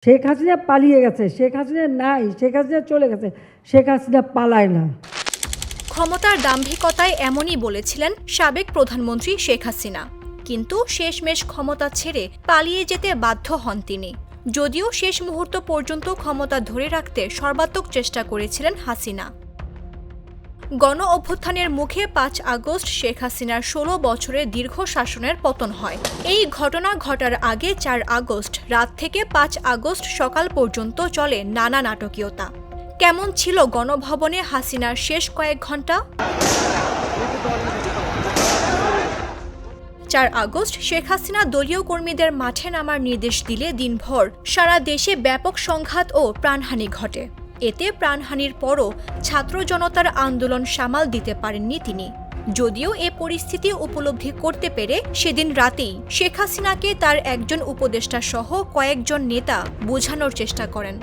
শেখ হাসিনা পালিয়ে গেছে, শেখ হাসিনা নাই, শেখ হাসিনা চলে গেছে, শেখ হাসিনা পালায় না। ক্ষমতার দাম্ভিকতায় এমনই বলেছিলেন সাবেক প্রধানমন্ত্রী শেখ হাসিনা, কিন্তু শেষমেশ ক্ষমতা ছেড়ে পালিয়ে যেতে বাধ্য হন তিনি। যদিও শেষ মুহূর্ত পর্যন্ত ক্ষমতা ধরে রাখতে সর্বাত্মক চেষ্টা করেছিলেন হাসিনা। গণ অভ্যুত্থানের মুখে ৫ আগস্ট শেখ হাসিনার ১৬ বছরের দীর্ঘ শাসনের পতন হয়। এই ঘটনা ঘটার আগে ৪ আগস্ট রাত থেকে ৫ আগস্ট সকাল পর্যন্ত চলে নানা নাটকীয়তা। কেমন ছিল গণভবনে হাসিনার শেষ কয়েক ঘন্টা? ৪ আগস্ট শেখ হাসিনা দলীয় কর্মীদের মাঠে নামার নির্দেশ দিলে দিনভর সারা দেশে ব্যাপক সংঘাত ও প্রাণহানি ঘটে। এতে প্রাণহানির পরও ছাত্র জনতার আন্দোলন সামাল দিতে পারেননি তিনি। যদিও এ পরিস্থিতি উপলব্ধি করতে পেরে সেদিন রাতেই শেখ হাসিনাকে তার একজন উপদেষ্টা সহ কয়েকজন নেতা বোঝানোর চেষ্টা করেন।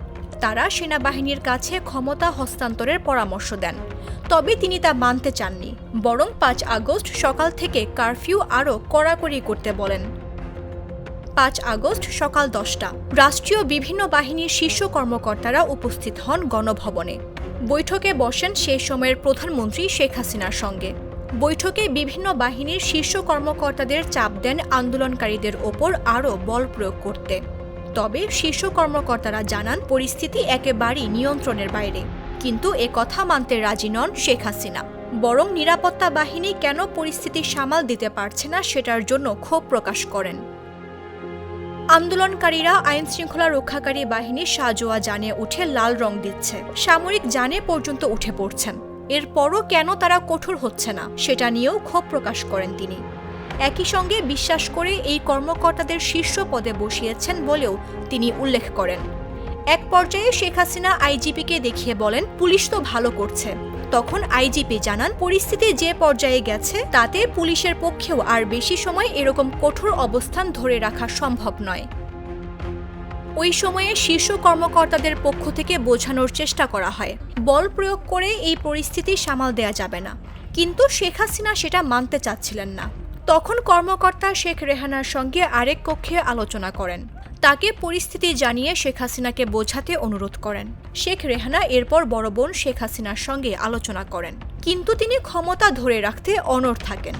তারা সেনাবাহিনীর কাছে ক্ষমতা হস্তান্তরের পরামর্শ দেন, তবে তিনি তা মানতে চাননি, বরং ৫ আগস্ট সকাল থেকে কারফিউ আরও কড়াকড়ি করতে বলেন। ৫ আগস্ট সকাল ১০টা রাষ্ট্রীয় বিভিন্ন বাহিনীর শীর্ষ কর্মকর্তারা উপস্থিত হন গণভবনে। বৈঠকে বসেন সেই সময়ের প্রধানমন্ত্রী শেখ হাসিনার সঙ্গে। বৈঠকে বিভিন্ন বাহিনীর শীর্ষ কর্মকর্তাদের চাপ দেন আন্দোলনকারীদের ওপর আরও বল প্রয়োগ করতে। তবে শীর্ষ কর্মকর্তারা জানান পরিস্থিতি একেবারেই নিয়ন্ত্রণের বাইরে। কিন্তু এ কথা মানতে রাজি নন শেখ হাসিনা, বরং নিরাপত্তা বাহিনী কেন পরিস্থিতি সামাল দিতে পারছে না সেটার জন্য ক্ষোভ প্রকাশ করেন। আন্দোলনকারীরা আইন শৃঙ্খলা রক্ষাকারী বাহিনীর সাজোয়া জানে উঠে লাল রং দিচ্ছে, সামরিক জানে পর্যন্ত উঠে পড়ছেন। এরপরও কেন তারা কঠোর হচ্ছে না সেটা নিয়েও ক্ষোভ প্রকাশ করেন তিনি। একই সঙ্গে বিশ্বাস করে এই কর্মকর্তাদের শীর্ষ পদে বসিয়েছেন বলেও তিনি উল্লেখ করেন। এক পর্যায়ে শেখ হাসিনা আইজিপিকে দেখিয়ে বলেন, পুলিশ তো ভালো করছে। তখন আইজিপি জানান, পরিস্থিতি যে পর্যায়ে গেছে তাতে পুলিশের পক্ষেও আর বেশি সময় এরকম কঠোর অবস্থান ধরে রাখা সম্ভব নয়। ওই সময়ে শীর্ষ কর্মকর্তাদের পক্ষ থেকে বোঝানোর চেষ্টা করা হয়, বল প্রয়োগ করে এই পরিস্থিতি সামাল দেয়া যাবে না, কিন্তু শেখ হাসিনা সেটা মানতে চাচ্ছিলেন না। তখন কর্মকর্তা শেখ রেহানার সঙ্গে আরেক কক্ষে আলোচনা করেন। তাকে পরিস্থিতি জানিয়ে শেখ হাসিনাকে বোঝাতে অনুরোধ করেন। শেখ রেহানা এরপর বড় বোন শেখ হাসিনার সঙ্গে আলোচনা করেন, কিন্তু তিনি ক্ষমতা ধরে রাখতে অনড় থাকেন।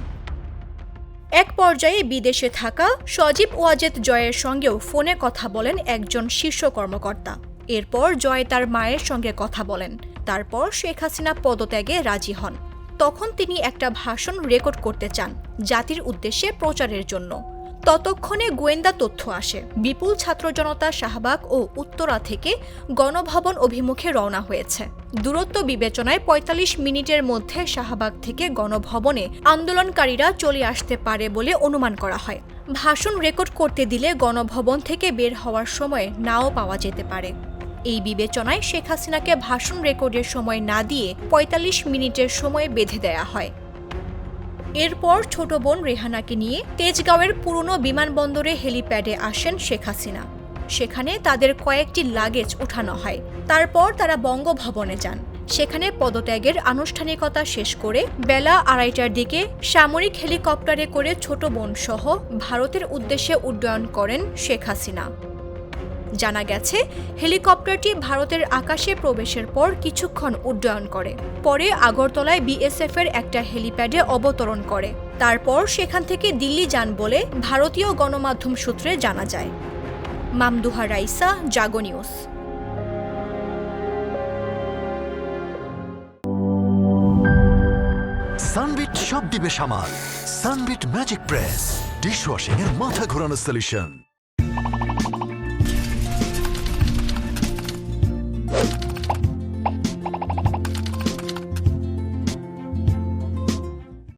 এক পর্যায়ে বিদেশে থাকা সজীব ওয়াজেদ জয়ের সঙ্গেও ফোনে কথা বলেন একজন শীর্ষ কর্মকর্তা। এরপর জয় তার মায়ের সঙ্গে কথা বলেন। তারপর শেখ হাসিনা পদত্যাগে রাজি হন। তখন তিনি একটা ভাষণ রেকর্ড করতে চান জাতির উদ্দেশ্যে প্রচারের জন্য। ততক্ষণে গোয়েন্দা তথ্য আসে, বিপুল ছাত্র জনতা শাহবাগ ও উত্তরা থেকে গণভবন অভিমুখে রওনা হয়েছে। দূরত্ব বিবেচনায় ৪৫ মিনিটের মধ্যে শাহবাগ থেকে গণভবনে আন্দোলনকারীরা চলে আসতে পারে বলে অনুমান করা হয়। ভাষণ রেকর্ড করতে দিলে গণভবন থেকে বের হওয়ার সময় নাও পাওয়া যেতে পারে। এই বিবেচনায় শেখ হাসিনাকে ভাষণ রেকর্ডের সময় না দিয়ে ৪৫ মিনিটের সময় বেঁধে দেয়া হয়। এরপর ছোট বোন রেহানাকে নিয়ে তেজগাঁওয়ের পুরনো বিমানবন্দরে হেলিপ্যাডে আসেন শেখ হাসিনা। সেখানে তাদের কয়েকটি লাগেজ উঠানো হয়। তারপর তারা বঙ্গভবনে যান। সেখানে পদত্যাগের আনুষ্ঠানিকতা শেষ করে বেলা ২:৩০টার দিকে সামরিক হেলিকপ্টারে করে ছোট বোন সহ ভারতের উদ্দেশ্যে উড্ডয়ন করেন শেখ হাসিনা। জানা গেছে, হেলিকপ্টারটি ভারতের আকাশে প্রবেশের পর কিছুক্ষণ উড্ডয়ন করে। পরে আগরতলায় বিএসএফের একটা হেলিপ্যাডে অবতরণ করে। তারপর সেখান থেকে দিল্লি যান বলে ভারতীয় গণমাধ্যম সূত্রে জানা যায়। মামদুহা রাইসা, জাগো নিউজ। সানবিট সব দিবে সামাল। সানবিট ম্যাজিক প্রেস ডিশওয়াশিং এর মাথা ঘোরানো সলিউশন।